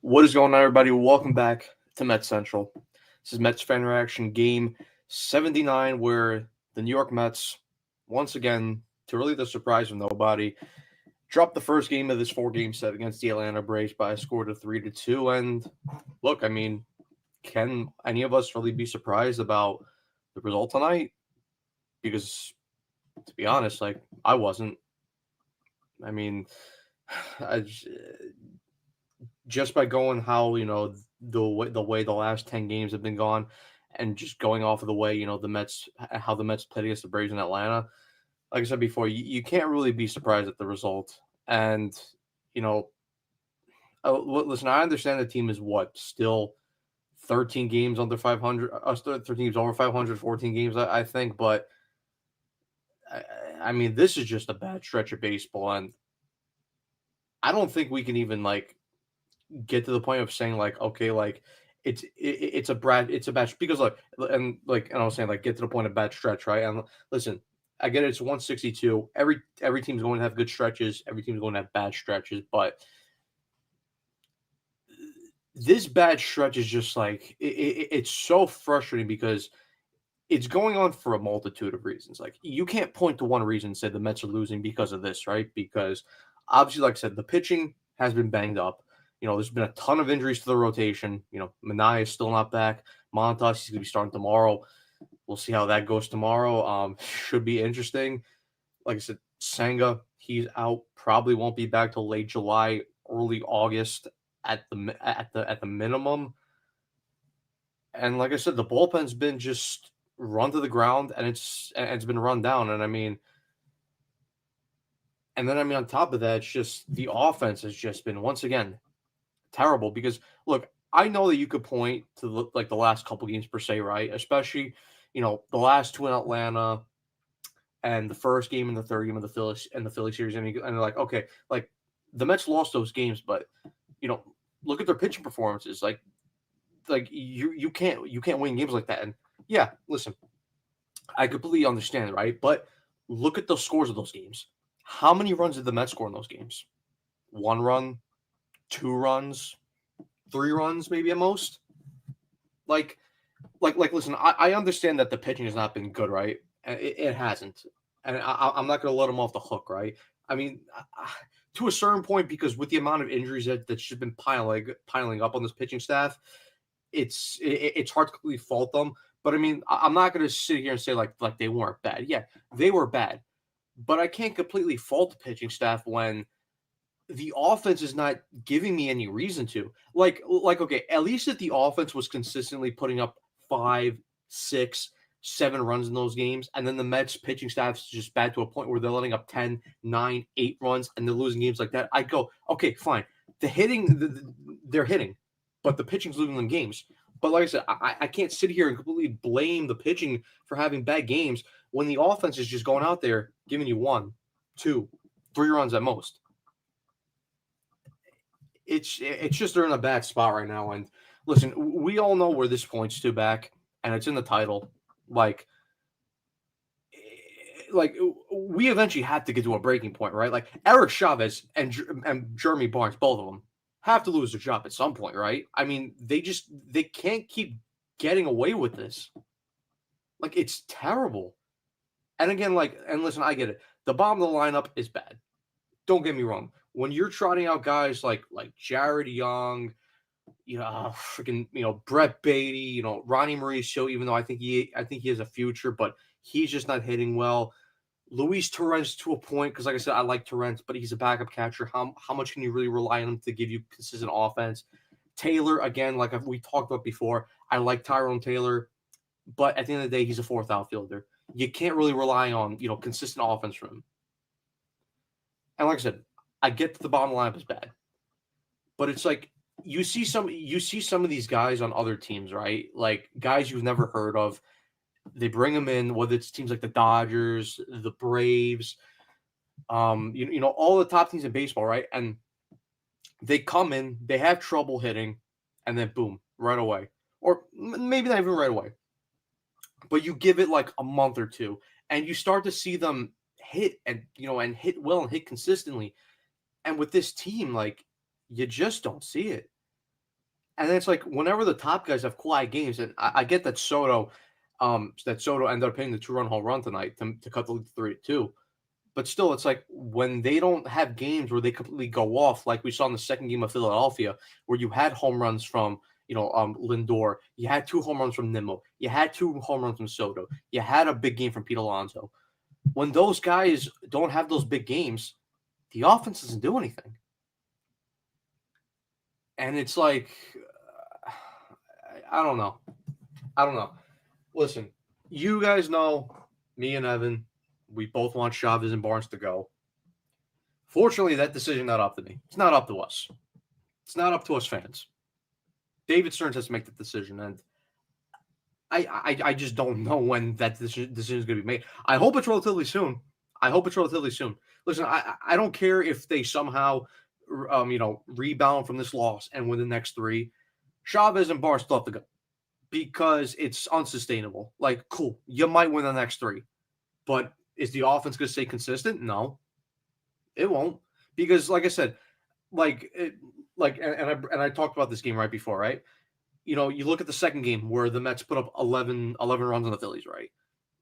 What is going on, everybody? Welcome back to Mets Central. This is Mets Fan Reaction Game 79, where the New York Mets, once again, to really the surprise of nobody, dropped the first game of this four-game set against the Atlanta Braves by a score of 3-2. And look, I mean, can any of us really be surprised about the result tonight? Because, to be honest, I wasn't. I mean, I just by going how the way the last 10 games have been gone, and just going off of the way the Mets how the Mets played against the Braves in Atlanta. Like I said before, you can't really be surprised at the result. And you know, listen, I understand the team is still 13 games under 500, 13 games over 500, 14 games, I think, but I, I mean, this is just a bad stretch of baseball, and I don't think we can even get to the point of saying okay, it's a bad because and I was saying get to the point of bad stretch, right? And listen, I get it, it's 162. Every team's going to have good stretches, every team's going to have bad stretches, but this bad stretch is just it's so frustrating because it's going on for a multitude of reasons. Like, you can't point to one reason and say the Mets are losing because of this, right? Because obviously, like I said, the pitching has been banged up. There's been a ton of injuries to the rotation. Manaea is still not back. Montas, he's going to be starting tomorrow. We'll see how that goes tomorrow. Should be interesting. Like I said, Senga, he's out. Probably won't be back till late July, early August at the minimum. And like I said, the bullpen's been just run to the ground, and it's been run down. And on top of that, it's just the offense has just been once again terrible. Because look, I know that you could point to the last couple games per se, right? Especially the last two in Atlanta and the first game and the third game of the Philly series, and they're like, okay, like the Mets lost those games, but look at their pitching performances. You can't win games like that. And yeah, listen, I completely understand, right? But look at the scores of those games. How many runs did the Mets score in those games? 1 run, 2 runs, 3 runs, maybe at most. Listen, I understand that the pitching has not been good, right? It hasn't, and I'm not going to let them off the hook, right? I mean, to a certain point, because with the amount of injuries that's just been piling up on this pitching staff, it's hard to completely fault them. But I mean, I'm not going to sit here and say like they weren't bad. Yeah, they were bad, but I can't completely fault the pitching staff when the offense is not giving me any reason to. Okay, at least if the offense was consistently putting up 5, 6, 7 runs in those games, and then the Mets pitching staff is just bad to a point where they're letting up 10, 9, 8 runs, and they're losing games like that, I'd go, okay, fine. The hitting, they're hitting, but the pitching's losing them games. But like I said, I can't sit here and completely blame the pitching for having bad games when the offense is just going out there giving you 1, 2, 3 runs at most. It's just they're in a bad spot right now. And listen, we all know where this points to back, and it's in the title. Like we eventually have to get to a breaking point, right? Like Eric Chavez and Jeremy Barnes, both of them have to lose their job at some point, right? I mean, they can't keep getting away with this. Like, it's terrible. And again, and listen, I get it. The bottom of the lineup is bad. Don't get me wrong. When you're trotting out guys like Jared Young, Brett Beatty, Ronnie Mauricio, even though I think he has a future, but he's just not hitting well. Luis Torrens to a point, because like I said, I like Torrens, but he's a backup catcher. How much can you really rely on him to give you consistent offense? Taylor, again, like we talked about before, I like Tyrone Taylor, but at the end of the day, he's a fourth outfielder. You can't really rely on consistent offense from him. And like I said, I get that the bottom lineup is bad, but it's like you see some of these guys on other teams, right? Like guys you've never heard of. They bring them in, whether it's teams like the Dodgers, the Braves, all the top teams in baseball, right? And they come in, they have trouble hitting, and then boom, right away, or maybe not even right away, but you give it like a month or two, and you start to see them hit and hit well and hit consistently. And with this team, like, you just don't see it. And it's like whenever the top guys have quiet games, and I get that Soto ended up hitting the 2-run home run tonight to cut the lead to 3-2. But still, it's like when they don't have games where they completely go off, like we saw in the second game of Philadelphia, where you had home runs from Lindor, you had 2 home runs from Nimmo, you had 2 home runs from Soto, you had a big game from Pete Alonso. When those guys don't have those big games, the offense doesn't do anything. And it's like, I don't know. Listen, you guys know me and Evan, we both want Chavez and Barnes to go. Fortunately, that decision not up to me. It's not up to us. It's not up to us fans. David Stearns has to make the decision, and I just don't know when that decision is going to be made. I hope it's relatively soon. Listen, I don't care if they somehow, rebound from this loss and win the next 3. Chavez and Barnes still have to go because it's unsustainable. Like, cool, you might win the next 3, but is the offense going to stay consistent? No, it won't. Because, like I said, and I talked about this game right before, right? You look at the second game where the Mets put up 11 runs on the Phillies, right?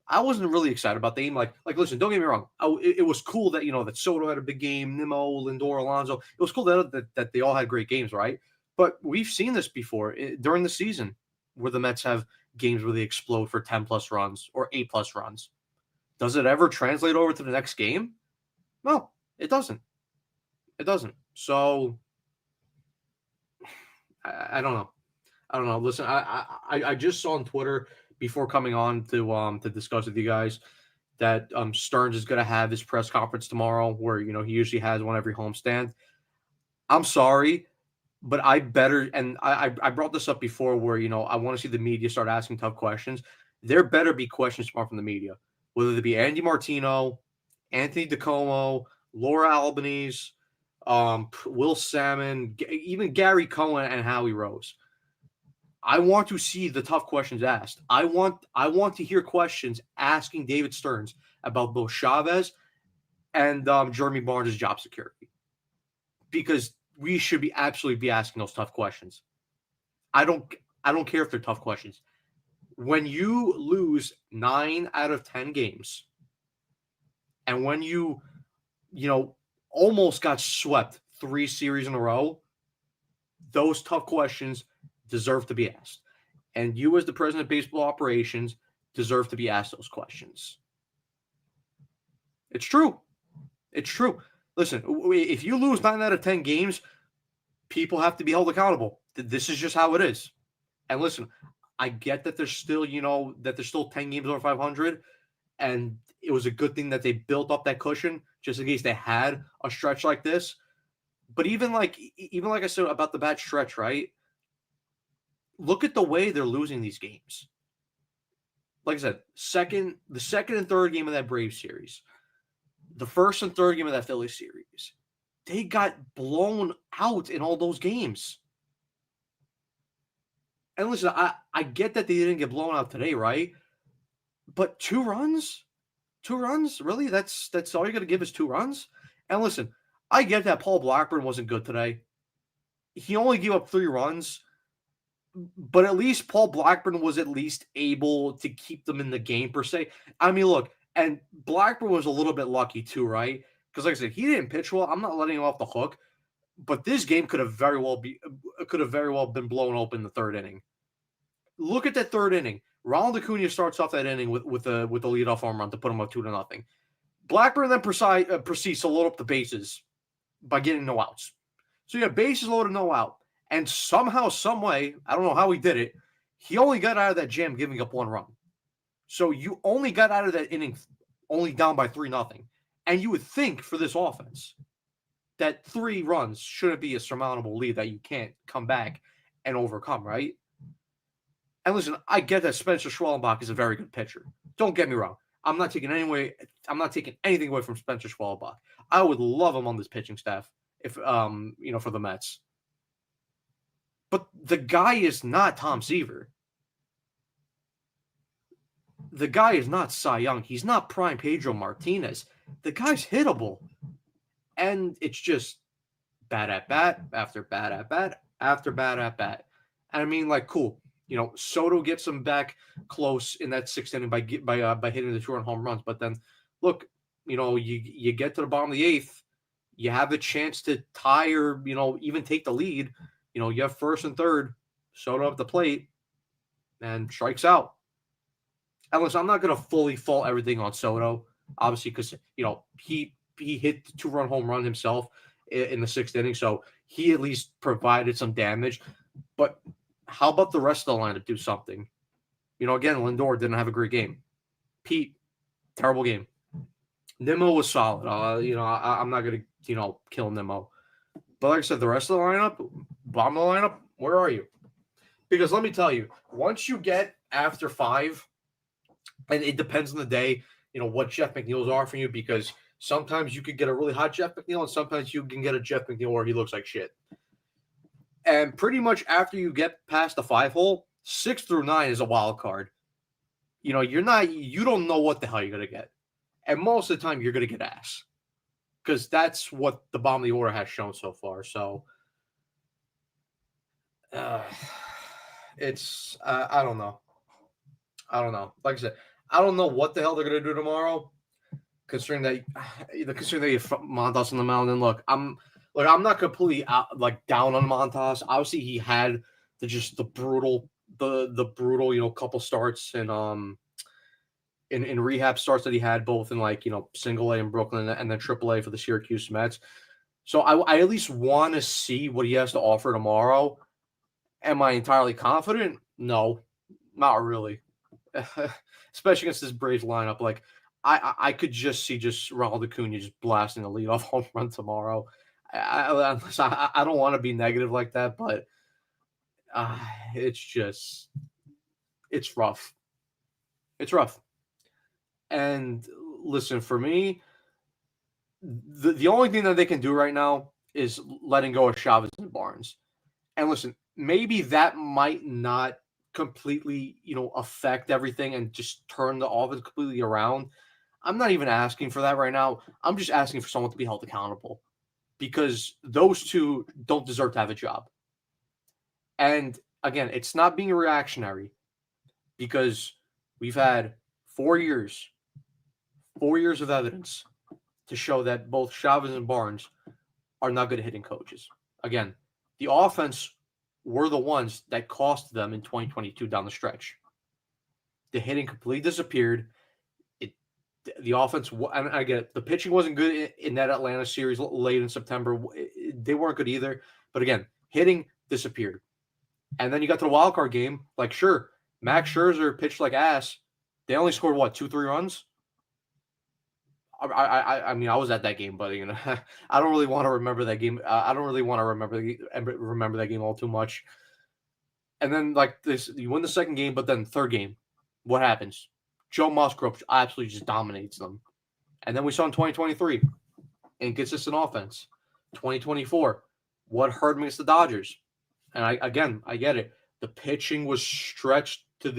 I wasn't really excited about the game. Like, listen, don't get me wrong. It was cool that that Soto had a big game, Nimmo, Lindor, Alonso. It was cool that they all had great games, right? But we've seen this before during the season, where the Mets have games where they explode for 10+ runs or 8+ runs. Does it ever translate over to the next game? No, it doesn't. So I don't know. Listen, I just saw on Twitter before coming on to discuss with you guys that Stearns is going to have his press conference tomorrow, where he usually has one every homestand. I'm sorry, but I brought this up before, where I want to see the media start asking tough questions. There better be questions tomorrow from the media, whether it be Andy Martino, Anthony DiComo, Laura Albanese, Will Salmon, even Gary Cohen and Howie Rose. I want to see the tough questions asked. I want to hear questions asking David Stearns about both Chavez and Jeremy Barnes' job security, because we should absolutely be asking those tough questions. I don't care if they're tough questions. When you lose 9 out of 10 games, and when you almost got swept 3 series in a row, those tough questions deserve to be asked. And you, as the president of baseball operations, deserve to be asked those questions. It's true. Listen, if you lose 9 out of 10 games, people have to be held accountable. This is just how it is. And listen, I get that there's still, 10 games over 500, and it was a good thing that they built up that cushion just in case they had a stretch like this. But even like I said about the bad stretch, right? Look at the way they're losing these games. Like I said, the second and third game of that Braves series, the first and third game of that Phillies series, they got blown out in all those games. And listen, I get that they didn't get blown out today, right? But 2 runs? 2 runs? Really? That's all you're going to give is 2 runs? And listen, I get that Paul Blackburn wasn't good today. He only gave up 3 runs, but at least Paul Blackburn was at least able to keep them in the game, per se. I mean, look, and Blackburn was a little bit lucky too, right? Because like I said, he didn't pitch well. I'm not letting him off the hook, but this game could have very well been blown open in the 3rd inning. Look at that 3rd inning. Ronald Acuna starts off that inning with a leadoff home run to put him up 2-0. Blackburn then proceeds to load up the bases by getting no outs. So you have bases loaded, no out. And somehow, some way, I don't know how he did it, he only got out of that jam giving up 1 run. So you only got out of that inning only down by 3-0. And you would think for this offense that 3 runs shouldn't be a surmountable lead that you can't come back and overcome, right? And listen, I get that Spencer Schwellenbach is a very good pitcher. Don't get me wrong. I'm not taking anything away from Spencer Schwellenbach. I would love him on this pitching staff if for the Mets. But the guy is not Tom Seaver. The guy is not Cy Young. He's not prime Pedro Martinez. The guy's hittable. And it's just bad at bat after bad at bat after bad at bat. And I mean, like, cool. Soto gets him back close in that sixth inning by hitting the 2-run home runs. But then, look, you get to the bottom of the eighth, you have a chance to tie or even take the lead. You have first and third, Soto up the plate, and strikes out. And listen, I'm not going to fully fault everything on Soto, obviously, because he hit the 2-run home run himself in the sixth inning, so he at least provided some damage. But how about the rest of the lineup do something? Again, Lindor didn't have a great game. Pete, terrible game. Nimmo was solid. I'm not going to kill Nimmo. But like I said, the rest of the lineup, bottom of the lineup, where are you? Because let me tell you, once you get after 5, and it depends on the day, what Jeff McNeil's offering you, because sometimes you could get a really hot Jeff McNeil, and sometimes you can get a Jeff McNeil where he looks like shit. And pretty much after you get past the 5 hole, 6 through 9 is a wild card. You don't know what the hell you're going to get. And most of the time, you're going to get ass. Because that's what the bottom of the order has shown so far. So, it's, I don't know. Like I said, I don't know what the hell they're going to do tomorrow. Considering that you have Montas on the mound. And look, I'm not completely down on Montas. Obviously, he had the brutal, couple starts and in rehab starts that he had both in single A in Brooklyn and then triple A for the Syracuse Mets. So I at least want to see what he has to offer tomorrow. Am I entirely confident? No, not really. Especially against this Braves lineup. Like I could just see Ronald Acuna just blasting the leadoff home run tomorrow. I don't want to be negative like that, but it's rough. It's rough. And listen, for me, the only thing that they can do right now is letting go of Chavez and Barnes. And listen, maybe that might not completely, affect everything and just turn the offense completely around. I'm not even asking for that right now. I'm just asking for someone to be held accountable because those two don't deserve to have a job. And again, it's not being reactionary because we've had 4 years of evidence to show that both Chavez and Barnes are not good at hitting coaches. Again, the offense were the ones that cost them in 2022 down the stretch. The hitting completely disappeared. The offense, and I get it, the pitching wasn't good in that Atlanta series late in September. They weren't good either. But again, hitting disappeared. And then you got to the wild card game. Like, sure, Max Scherzer pitched like ass. They only scored, 2-3 runs? I mean, I was at that game, but I don't really want to remember that game. I don't really want to remember that game all too much. And then you win the second game, but then third game, what happens? Joe Musgrove absolutely just dominates them. And then we saw in 2023, inconsistent offense. 2024, what hurt against the Dodgers? And I get it. The pitching was stretched to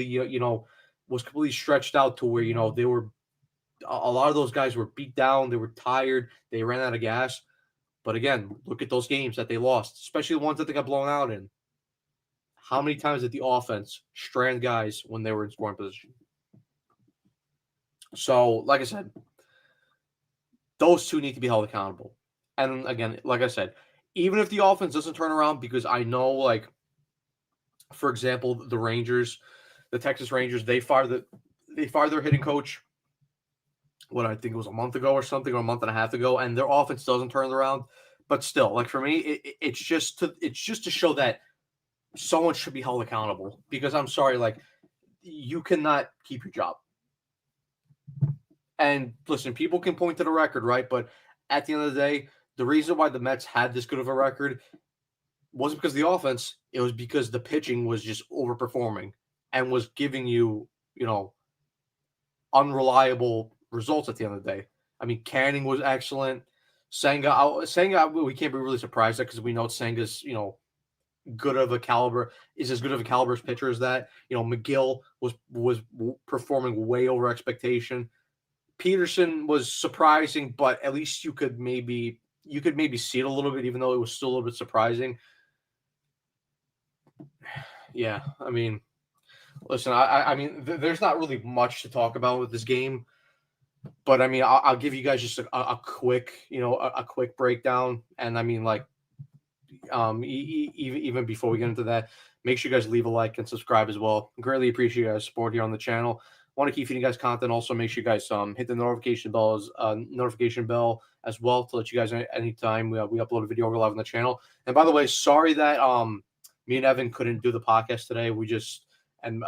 was completely stretched out to where they were. A lot of those guys were beat down. They were tired. They ran out of gas. But again, look at those games that they lost, especially the ones that they got blown out in. How many times did the offense strand guys when they were in scoring position? So, like I said, those two need to be held accountable. And again, like I said, even if the offense doesn't turn around, because I know, for example, the Texas Rangers, they fired their hitting coach. What I think it was a month ago or something, or a month and a half ago, and their offense doesn't turn around. But still, for me, it's just to show that someone should be held accountable. Because I'm sorry, you cannot keep your job. And listen, people can point to the record, right? But at the end of the day, the reason why the Mets had this good of a record wasn't because of the offense. It was because the pitching was just overperforming and was giving you, unreliable results at the end of the day. I mean, Canning was excellent. Senga, we can't be really surprised at because we know Senga's, good of a caliber, is as good of a caliber as pitcher as that. McGill was performing way over expectation. Peterson was surprising, but at least you could maybe see it a little bit, even though it was still a little bit surprising. Yeah, I mean, listen, I mean, there's not really much to talk about with this game, but I mean, I'll give you guys just a quick, a quick breakdown, and I mean, like, even before we get into that, make sure you guys leave a like and subscribe as well. Greatly appreciate you guys' support here on the channel. Want to keep feeding you guys content. Also, make sure you guys hit the notification bell as well to let you guys know anytime we upload a video or live on the channel. And by the way, sorry that me and Evan couldn't do the podcast today. We just and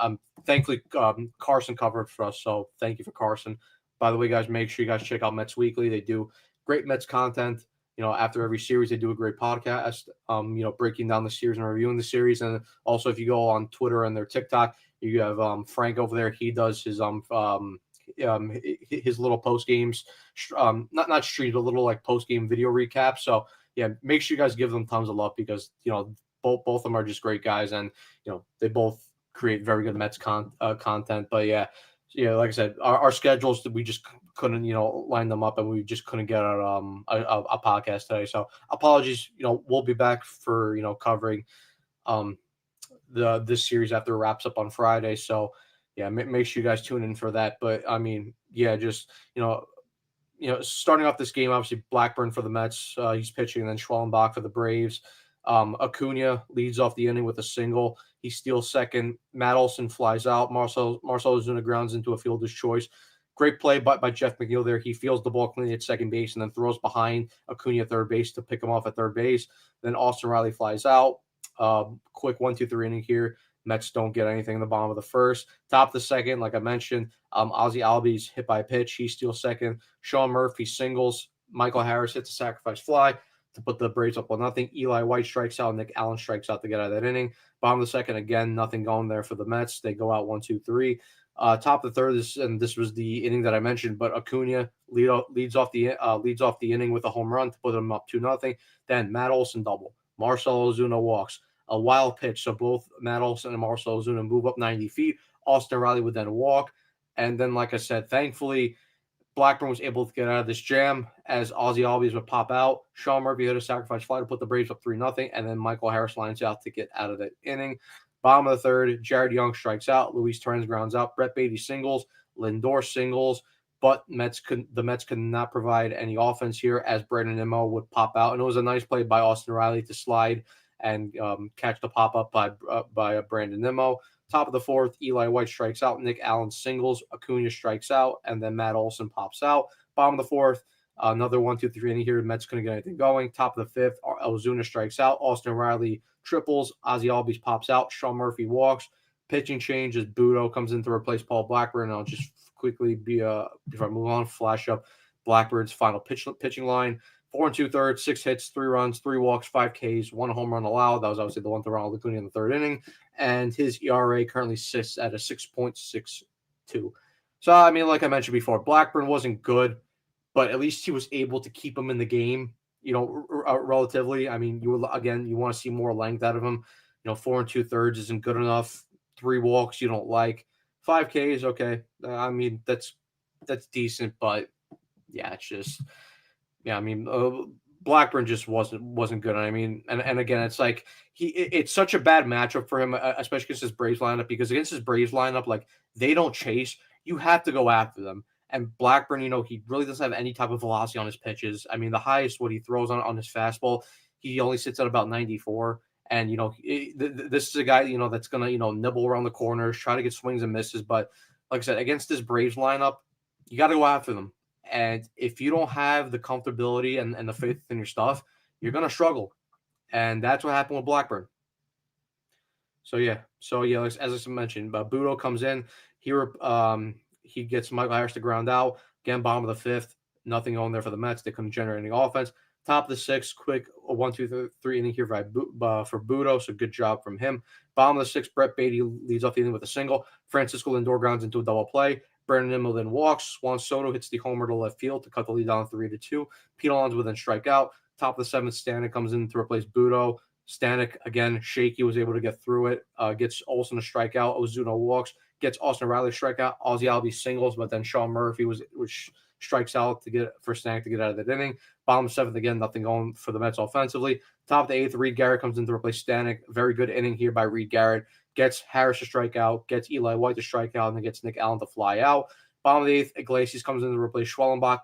thankfully Carson covered for us, so thank you for Carson. By the way, guys, make sure you guys check out Mets Weekly. They do great Mets content. After every series, they do a great podcast, breaking down the series and reviewing the series. And also, if you go on Twitter and their TikTok, you have Frank over there. He does his little post games, not streams, but little like post game video recaps. So yeah, make sure you guys give them tons of love because both of them are just great guys, and they both create very good Mets content. But yeah, like I said, our schedules, we just couldn't line them up, and we just couldn't get a podcast today. So apologies. We'll be back for covering this series after it wraps up on Friday. So yeah, make sure you guys tune in for that. But I mean, yeah, just starting off this game, obviously Blackburn for the Mets, he's pitching, and then Schwellenbach for the Braves. Acuna leads off the inning with a single. He steals second. Matt Olson flies out. Marcell Ozuna grounds into a fielder's choice. Great play by Jeff McNeil there. He fields the ball cleanly at second base and then throws behind Acuna at third base to pick him off at third base. Then Austin Riley flies out. Quick 1-2-3 inning here. Mets don't get anything in the bottom of the first. Top of the second, like I mentioned, Ozzie Albies hit by a pitch. He steals second. Sean Murphy singles. Michael Harris hits a sacrifice fly to put the Braves up 1-0. Eli White strikes out. Nick Allen strikes out to get out of that inning. Bottom of the second, again, nothing going there for the Mets. They go out 1-2-3. Top of the third, this was the inning that I mentioned, but Acuna leads off the inning with a home run to put them up 2-0. Then Matt Olson double. Marcell Ozuna walks. A wild pitch, so both Matt Olson and Marcell Ozuna move up 90 feet. Austin Riley would then walk, and then, like I said, thankfully Blackburn was able to get out of this jam as Ozzie Albies would pop out. Sean Murphy hit a sacrifice fly to put the Braves up 3-0, and then Michael Harris lines out to get out of that inning. Bottom of the third, Jared Young strikes out. Luis Torrens grounds out. Brett Beatty singles. Lindor singles. But the Mets could not provide any offense here as Brandon Nimmo would pop out. And it was a nice play by Austin Riley to slide and catch the pop-up by Brandon Nimmo. Top of the fourth, Eli White strikes out. Nick Allen singles. Acuna strikes out. And then Matt Olson pops out. Bottom of the fourth, another 1-2-3 inning here. Mets couldn't get anything going. Top of the fifth, Ozuna strikes out. Austin Riley triples. Ozzie Albies pops out. Sean Murphy walks. Pitching change as Budo comes in to replace Paul Blackburn. And I'll just quickly before I move on, flash up Blackbird's final pitching line. 4 2/3, 6 hits, 3 runs, 3 walks, 5 Ks, 1 home run allowed. That was obviously the one to Ronald Acuna in the third inning. And his ERA currently sits at a 6.62. So, I mean, like I mentioned before, Blackburn wasn't good, but at least he was able to keep him in the game, relatively. I mean, you want to see more length out of him. 4 2/3 isn't good enough. 3 walks you don't like. 5 Ks, okay. I mean, that's decent, but yeah, it's just – yeah, I mean, Blackburn just wasn't good. I mean, and again, it's like it's such a bad matchup for him, especially against his Braves lineup, because against his Braves lineup, like they don't chase. You have to go after them. And Blackburn, he really doesn't have any type of velocity on his pitches. I mean, the highest what he throws on his fastball, he only sits at about 94. And this is a guy that's gonna nibble around the corners, try to get swings and misses. But like I said, against this Braves lineup, you got to go after them. And if you don't have the comfortability and the faith in your stuff, you're going to struggle. And that's what happened with Blackburn. So, yeah, as I mentioned, Budo comes in. He gets Michael Harris to ground out. Again, bottom of the fifth, nothing on there for the Mets. They couldn't generate any offense. Top of the sixth, quick 1-2-3 inning here for Budo. So good job from him. Bottom of the sixth, Brett Beatty leads off the inning with a single. Francisco Lindor grounds into a double play. Brandon Nimmo then walks. Juan Soto hits the homer to left field to cut the lead down 3-2. Pete Alonso would then strike out. Top of the seventh, Stanek comes in to replace Budo. Stanek, again, shaky, was able to get through it. Gets Olson a strikeout. Ozuna walks. Gets Austin Riley a strikeout. Ozzie Albies singles, but then Sean Murphy was strikes out for Stanek to get out of that inning. Bottom of 7th, again, nothing going for the Mets offensively. Top of the 8th, Reed Garrett comes in to replace Stanek. Very good inning here by Reed Garrett. Gets Harris to strike out, gets Eli White to strike out, and then gets Nick Allen to fly out. Bottom of the 8th, Iglesias comes in to replace Schwellenbach.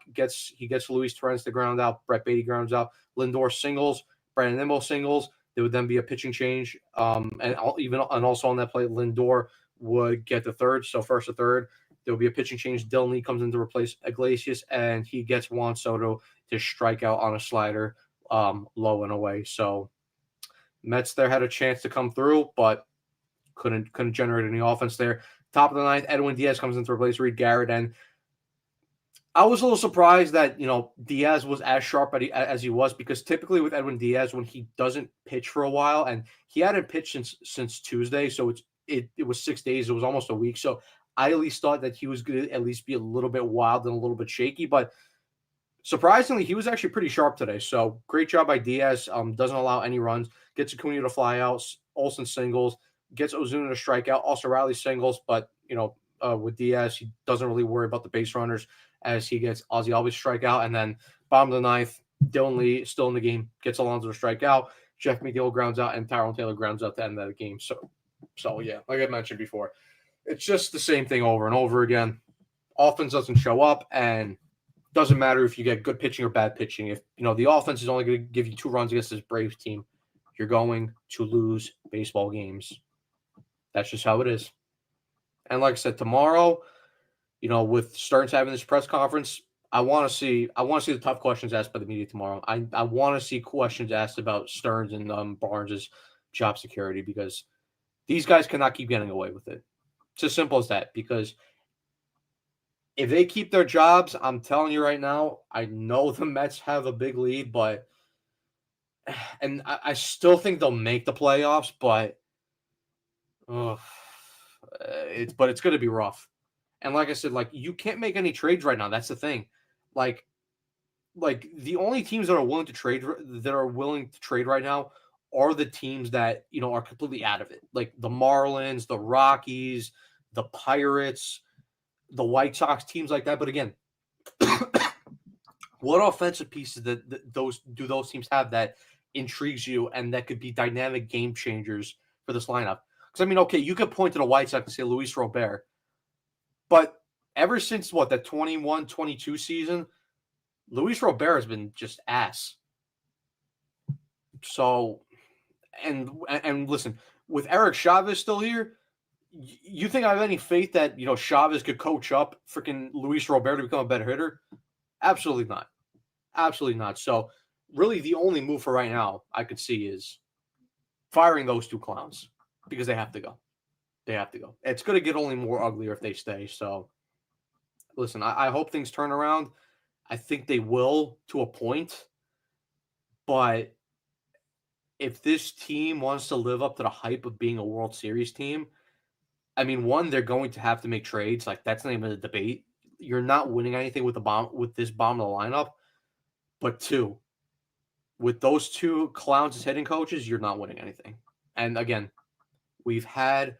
He gets Luis Torrens to ground out. Brett Beatty grounds out. Lindor singles. Brandon Nimmo singles. There would then be a pitching change. And also on that play, Lindor would get the third. So first to third, there will be a pitching change. Dylan Lee comes in to replace Iglesias, and he gets Juan Soto to strike out on a slider low and away. So Mets there had a chance to come through, but couldn't generate any offense there. Top of the 9th, Edwin Diaz comes in to replace Reed Garrett, and I was a little surprised that Diaz was as sharp as he was, because typically with Edwin Diaz, when he doesn't pitch for a while, and he hadn't pitched since Tuesday, so it was 6 days, it was almost a week. So I at least thought that he was going to at least be a little bit wild and a little bit shaky, but surprisingly, he was actually pretty sharp today. So great job by Diaz. Doesn't allow any runs. Gets Acuna to fly out. Olsen singles. Gets Ozuna to strike out. Also Riley singles, but with Diaz, he doesn't really worry about the base runners as he gets Ozzy Albies to strike out. And then bottom of the 9th, Dylan Lee still in the game, gets Alonso to strike out. Jeff McNeil grounds out, and Tyrone Taylor grounds out the end of the game. So yeah, like I mentioned before, it's just the same thing over and over again. Offense doesn't show up, and doesn't matter if you get good pitching or bad pitching. If the offense is only going to give you 2 runs against this Braves team, you're going to lose baseball games. That's just how it is. And like I said, tomorrow, with Stearns having this press conference, I want to see the tough questions asked by the media tomorrow. I want to see questions asked about Stearns and Barnes' job security, because these guys cannot keep getting away with it. It's as simple as that, because if they keep their jobs, I'm telling you right now, I know the Mets have a big lead, and I still think they'll make the playoffs, but it's going to be rough. And like I said, you can't make any trades right now. That's the thing. Like the only teams that are willing to trade right now are the teams that are completely out of it, like the Marlins, the Rockies, the Pirates, the White Sox, teams like that. But again, what offensive pieces those teams have that intrigues you and that could be dynamic game changers for this lineup? Because okay, you could point to the White Sox and say Luis Robert, but ever since that 21-22 season, Luis Robert has been just ass. So, and listen, with Eric Chavez still here, you think I have any faith that Chavez could coach up freaking Luis Robert to become a better hitter? Absolutely not. Absolutely not. So really the only move for right now I could see is firing those 2 clowns, because they have to go. They have to go. It's going to get only more uglier if they stay. So listen, I hope things turn around. I think they will to a point. But if this team wants to live up to the hype of being a World Series team, one, they're going to have to make trades. That's not even a debate. You're not winning anything with this bomb of the lineup. But 2, with those 2 clowns as hitting coaches, you're not winning anything. And again, we've had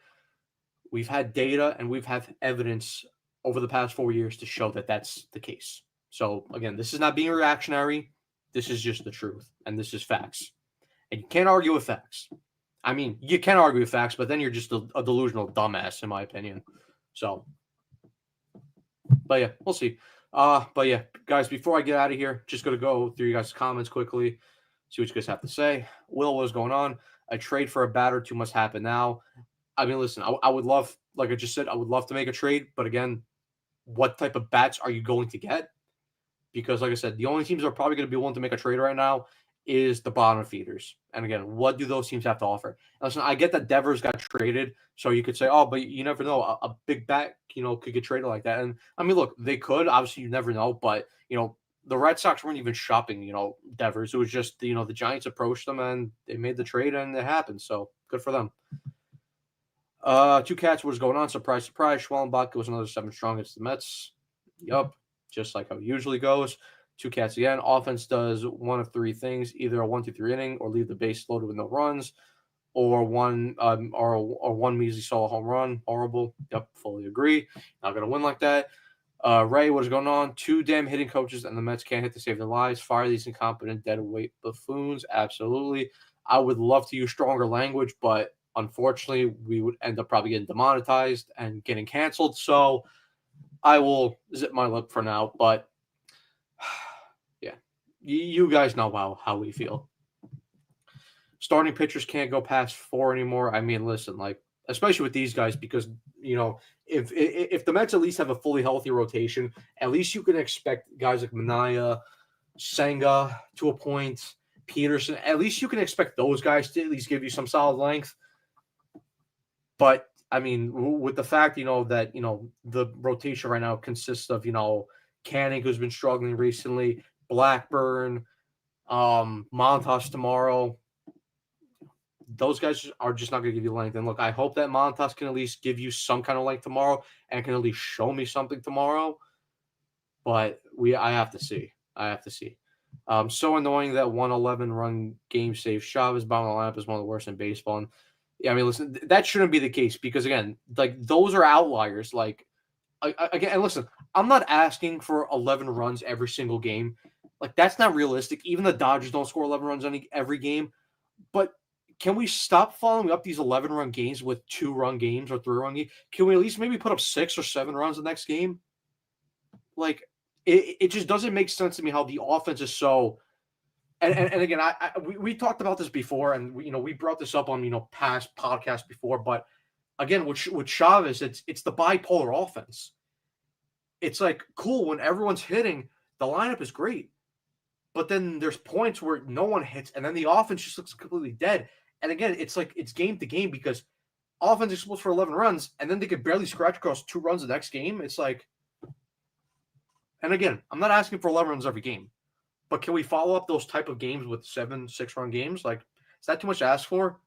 data and we've had evidence over the past 4 years to show that that's the case. So again, this is not being reactionary. This is just the truth, and this is facts. And you can't argue with facts. You can argue with facts, but then you're just a delusional dumbass, in my opinion. So, but yeah, we'll see. But yeah, guys, before I get out of here, just going to go through you guys' comments quickly, see what you guys have to say. Will, what's going on? A trade for a batter, 2 must happen now. Listen, I would love, like I just said, I would love to make a trade. But again, what type of bats are you going to get? Because like I said, the only teams that are probably going to be willing to make a trade right now is the bottom feeders. And again, what do those teams have to offer? And listen, I get that Devers got traded, so you could say, oh, but you never know. A big bat, could get traded like that. And look, they could. Obviously, you never know. But, the Red Sox weren't even shopping, Devers. It was just, the Giants approached them and they made the trade and it happened. So good for them. 2 Cats, what's going on? Surprise, surprise. Schwellenbach goes another 7 strong against the Mets. Yup. Just like how it usually goes. 2 Cats again. Offense does one of 3 things: either a 1-2-3 inning, or leave the base loaded with no runs, or one measly solo home run. Horrible. Yep, fully agree. Not gonna win like that. Ray, what is going on? 2 damn hitting coaches and the Mets can't hit to save their lives. Fire these incompetent deadweight buffoons. Absolutely. I would love to use stronger language, but unfortunately, we would end up probably getting demonetized and getting canceled. So I will zip my lip for now. But yeah, you guys know how we feel. Starting pitchers can't go past 4 anymore. I mean, listen, like, especially with these guys, because, you know, if the Mets at least have a fully healthy rotation, at least you can expect guys like Minaya, Senga to a point, Peterson, at least you can expect those guys to at least give you some solid length. But I mean, with the fact, that, the rotation right now consists of, Canning, who's been struggling recently, Blackburn, Montas tomorrow. Those guys are just not going to give you length. And look, I hope that Montas can at least give you some kind of length tomorrow and can at least show me something tomorrow. But I have to see. So annoying that 111 run game save Chavez bottom of the lineup is one of the worst in baseball. And yeah, I mean, listen, that shouldn't be the case because, again, like, those are outliers. Like, again, and listen, I'm not asking for 11 runs every single game. Like, that's not realistic. Even the Dodgers don't score 11 runs every game. But can we stop following up these 11-run games with 2-run games or 3-run games? Can we at least maybe put up 6 or 7 runs the next game? Like, it just doesn't make sense to me how the offense is so. And again, we talked about this before, and we brought this up on past podcasts before. But again, with Chavez, it's the bipolar offense. It's like, cool when everyone's hitting, the lineup is great, but then there's points where no one hits, and then the offense just looks completely dead. And again, it's like it's game to game because offense is supposed for 11 runs, and then they could barely scratch across 2 runs the next game. It's like, and again, I'm not asking for 11 runs every game, but can we follow up those type of games with 7 6-run games? Like, is that too much to ask for?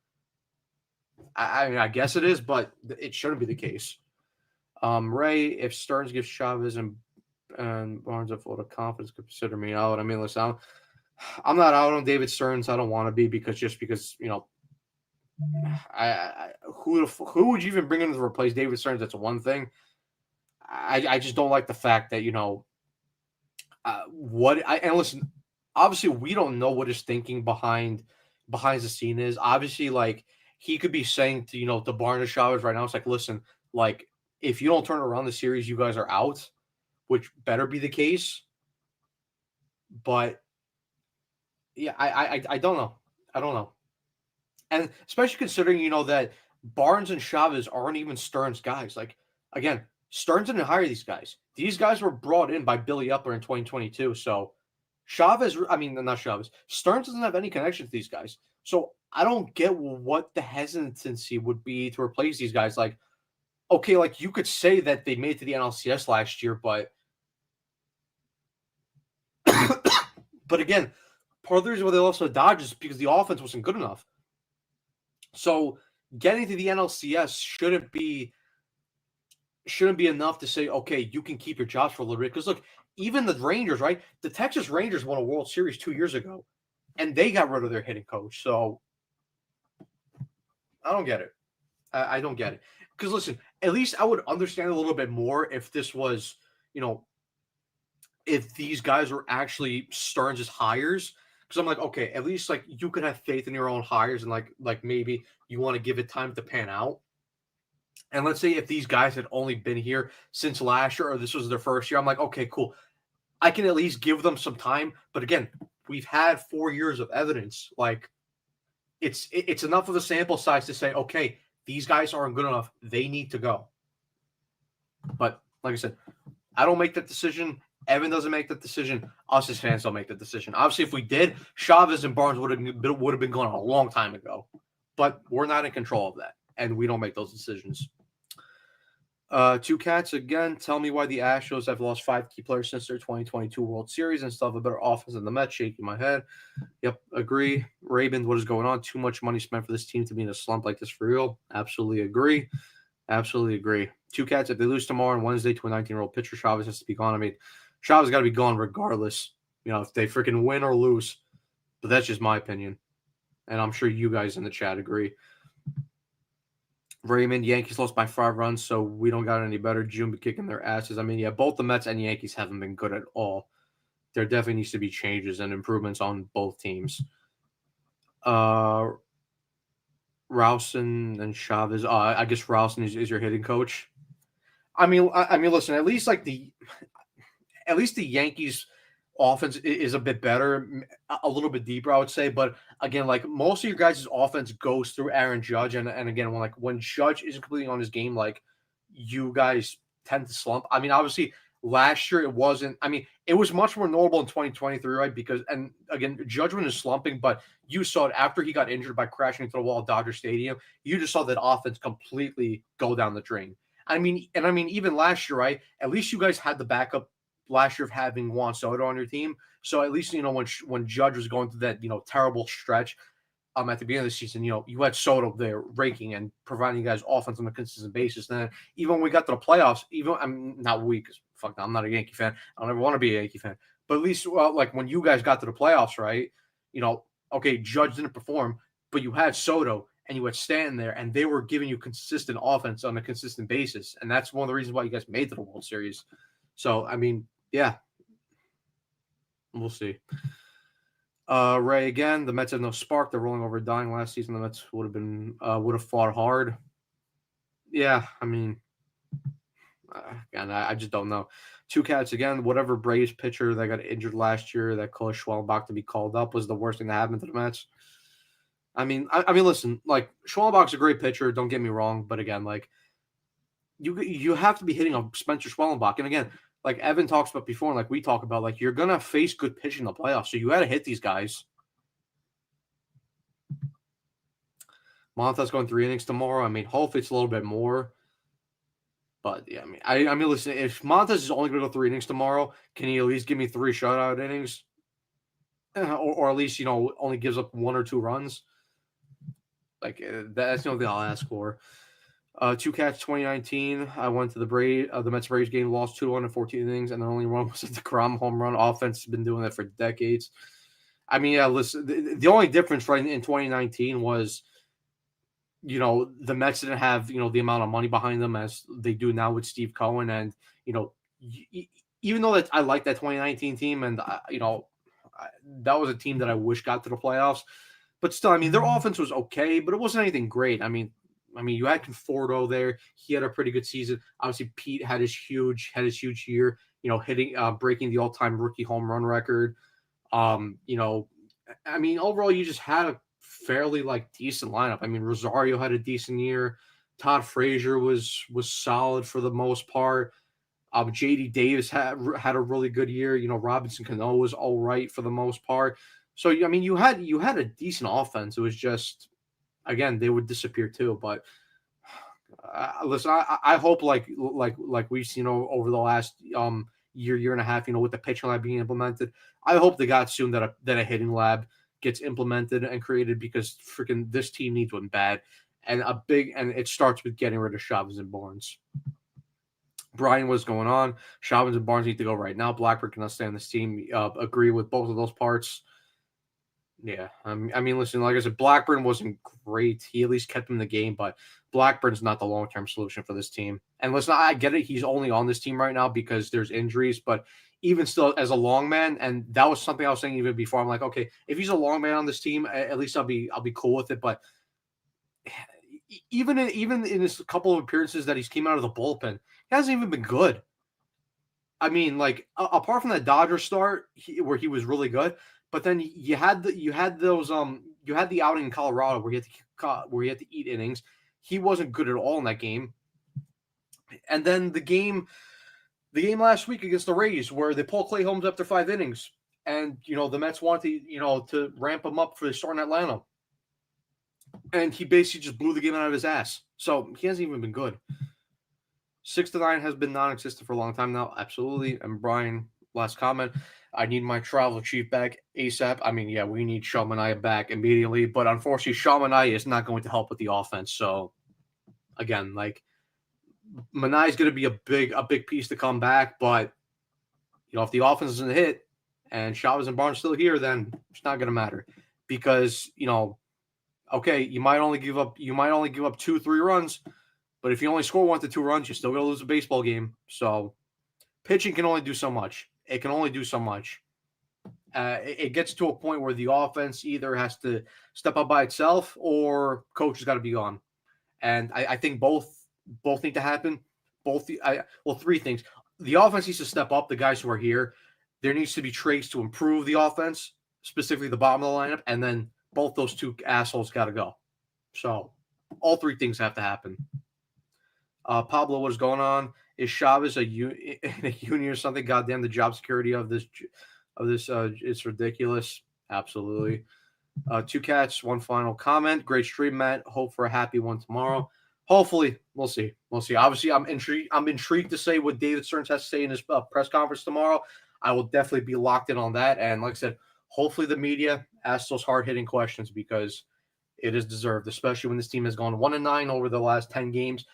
I mean, I guess it is, but it shouldn't be the case. Ray, if Stearns gives Chavez and Barnes a vote of confidence, consider me out. I mean, listen, I'm not out on David Stearns. I don't want to be because who would you even bring in to replace David Stearns? That's one thing. I just don't like the fact that and listen. Obviously, we don't know what his thinking behind the scene is. Obviously, like, he could be saying to to Barnes and Chavez right now, it's like, listen, like, if you don't turn around the series, you guys are out, which better be the case. But yeah, I don't know. I don't know. And especially considering, that Barnes and Chavez aren't even Stearns guys. Like, again, Stearns didn't hire these guys. These guys were brought in by Billy Upper in 2022. So Stearns doesn't have any connection to these guys. So I don't get what the hesitancy would be to replace these guys. Like, okay, like, you could say that they made it to the NLCS last year, but but again, part of the reason why they lost to the Dodgers is because the offense wasn't good enough. So getting to the NLCS shouldn't be enough to say, okay, you can keep your jobs for a little bit. Because look, even the Rangers, right? The Texas Rangers won a World Series 2 years ago, and they got rid of their hitting coach. So I don't get it. I don't get it. Because listen, at least I would understand a little bit more if this was, if these guys were actually Stearns' hires. Because I'm like, okay, at least, like, you could have faith in your own hires, and like maybe you want to give it time to pan out. And let's say if these guys had only been here since last year, or this was their first year, I'm like, okay, cool. I can at least give them some time. But again, we've had 4 years of evidence. Like, it's enough of a sample size to say, okay, these guys aren't good enough. They need to go. But like I said, I don't make that decision. Evan doesn't make that decision. Us as fans don't make that decision. Obviously, if we did, Chavez and Barnes would have been gone a long time ago. But we're not in control of that, and we don't make those decisions. Two Cats, again, tell me why the Astros have lost 5 key players since their 2022 World Series and still have a better offense than the Mets. Shaking my head. Yep, agree. Ravens, what is going on? Too much money spent for this team to be in a slump like this for real. Absolutely agree. Absolutely agree. Two Cats, if they lose tomorrow and Wednesday to a 19-year-old pitcher, Chavez has to be gone. I mean, Chavez got to be gone regardless, if they freaking win or lose. But that's just my opinion. And I'm sure you guys in the chat agree. Raymond, Yankees lost by 5 runs, so we don't got any better. June be kicking their asses. I mean, yeah, both the Mets and Yankees haven't been good at all. There definitely needs to be changes and improvements on both teams. Uh, Rouson and Chavez. I guess Rouson is your hitting coach. I mean, listen. At least the Yankees offense is a bit better, a little bit deeper, I would say. But again, like most of your guys' offense goes through Aaron Judge, and again, when Judge isn't completely on his game, like you guys tend to slump. I mean, obviously last year it wasn't. I mean, it was much more notable in 2023, right? Because and again, Judge was slumping, but you saw it after he got injured by crashing into the wall at Dodger Stadium. You just saw that offense completely go down the drain. I mean, even last year, right? At least you guys had the backup last year of having Juan Soto on your team. So at least when Judge was going through that terrible stretch at the beginning of the season, you had Soto there raking and providing you guys offense on a consistent basis. And then even when we got to the playoffs, even I'm not weak, fuck, I'm not a Yankee fan. I don't ever want to be a Yankee fan. But at least like when you guys got to the playoffs, right? Okay, Judge didn't perform, but you had Soto and you had Stanton there, and they were giving you consistent offense on a consistent basis, and that's one of the reasons why you guys made to the World Series. So I mean, yeah, we'll see. Ray again. The Mets have no spark. They're rolling over dying last season. The Mets would have fought hard. Yeah, I mean, again, I just don't know. Two Cats again. Whatever Braves pitcher that got injured last year that caused Schwellenbach to be called up was the worst thing that happened to the Mets. I mean, listen, like Schwellenbach's a great pitcher. Don't get me wrong, but again, like you have to be hitting a Spencer Schwellenbach, and again, like Evan talks about before, and like we talk about, like you're gonna face good pitching in the playoffs, so you got to hit these guys. Montas going 3 innings tomorrow. I mean, hopefully it's a little bit more. But yeah, I mean, listen, if Montas is only going to go 3 innings tomorrow, can he at least give me 3 shutout innings, or at least only gives up 1 or 2 runs? Like that's the only thing I'll ask for. Two Cats 2019. I went to the Mets Braves game, lost 2-1 in 14 innings, and the only run was a DeGrom home run. Offense has been doing that for decades. I mean, yeah, listen, the only difference right in 2019 was the Mets didn't have, the amount of money behind them as they do now with Steve Cohen. And, even though that I like that 2019 team and, that was a team that I wish got to the playoffs, but still, I mean, their offense was okay, but it wasn't anything great. I mean, you had Conforto there. He had a pretty good season. Obviously, Pete had his huge year, hitting, breaking the all-time rookie home run record. Overall, you just had a fairly like decent lineup. I mean, Rosario had a decent year. Todd Frazier was solid for the most part. JD Davis had a really good year. Robinson Cano was all right for the most part. So I mean, you had a decent offense. It was just, again, they would disappear too. But listen, I hope like we've seen over the last year and a half, with the pitching lab being implemented. I hope to God soon that a hitting lab gets implemented and created, because freaking this team needs one bad, and it starts with getting rid of Chavez and Barnes. Brian, what's going on? Chavez and Barnes need to go right now. Blackburn cannot stay on this team. Agree with both of those parts. Yeah, I mean, listen, like I said, Blackburn wasn't great. He at least kept him in the game, but Blackburn's not the long-term solution for this team. And listen, I get it. He's only on this team right now because there's injuries, but even still, as a long man, and that was something I was saying even before. I'm like, okay, if he's a long man on this team, at least I'll be cool with it. But even in his couple of appearances that he's came out of the bullpen, he hasn't even been good. I mean, like apart from that Dodger start where he was really good, but then you had the outing in Colorado where he had to eat innings. He wasn't good at all in that game. And then the game last week against the Rays where they pull Clay Holmes after 5 innings, and the Mets wanted to ramp him up for the start in Atlanta, and he basically just blew the game out of his ass. So he hasn't even been good. 6-9 has been non-existent for a long time now. Absolutely. And Brian, last comment. I need my travel chief back ASAP. I mean, yeah, we need Sean Manaea back immediately, but unfortunately, Sean Manaea is not going to help with the offense. So, again, like Manaea is going to be a big piece to come back, but if the offense isn't hit and Chavez and Barnes still here, then it's not going to matter, because Okay, you might only give up 2-3 runs, but if you only score 1 to 2 runs, you're still gonna lose a baseball game. So pitching can only do so much. It can only do so much. It gets to a point where the offense either has to step up by itself or coach has got to be gone. And I think both need to happen. Three things. The offense needs to step up. The guys who are here, there needs to be trades to improve the offense, specifically the bottom of the lineup, and then both those two assholes got to go. So all three things have to happen. Pablo, what's going on? Is Chavez in a union or something? Goddamn, the job security of this it's ridiculous. Absolutely. Two cats, one final comment. Great stream, Matt. Hope for a happy one tomorrow. Hopefully, we'll see. We'll see. Obviously, I'm intrigued to say what David Stearns has to say in his press conference tomorrow. I will definitely be locked in on that. And like I said, hopefully the media asks those hard-hitting questions because it is deserved, especially when this team has gone 1-9 over the last 10 games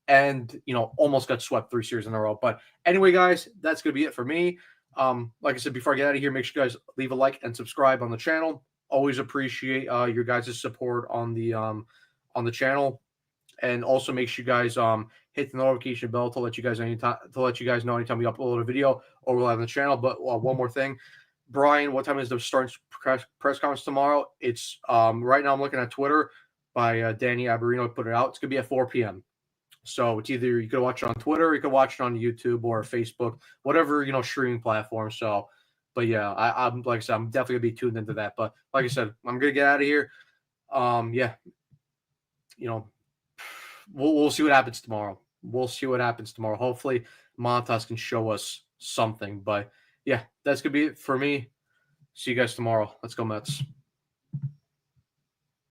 and, almost got swept 3 series in a row. But anyway, guys, that's going to be it for me. Like I said, before I get out of here, make sure you guys leave a like and subscribe on the channel. Always appreciate your guys' support on the channel, and also make sure you guys hit the notification bell to let you guys know anytime we upload a video or we'll have on the channel. But one more thing, Brian, what time is the Stearns press conference tomorrow? It's right now I'm looking at Twitter by Danny Aberino put it out. It's gonna be at 4 p.m. So it's either you could watch it on Twitter, or you could watch it on YouTube or Facebook, whatever streaming platform. So, but yeah, I'm like I said, I'm definitely gonna be tuned into that. But like I said, I'm gonna get out of here. Yeah, we'll see what happens tomorrow. We'll see what happens tomorrow. Hopefully, Montas can show us something. But yeah, that's gonna be it for me. See you guys tomorrow. Let's go Mets.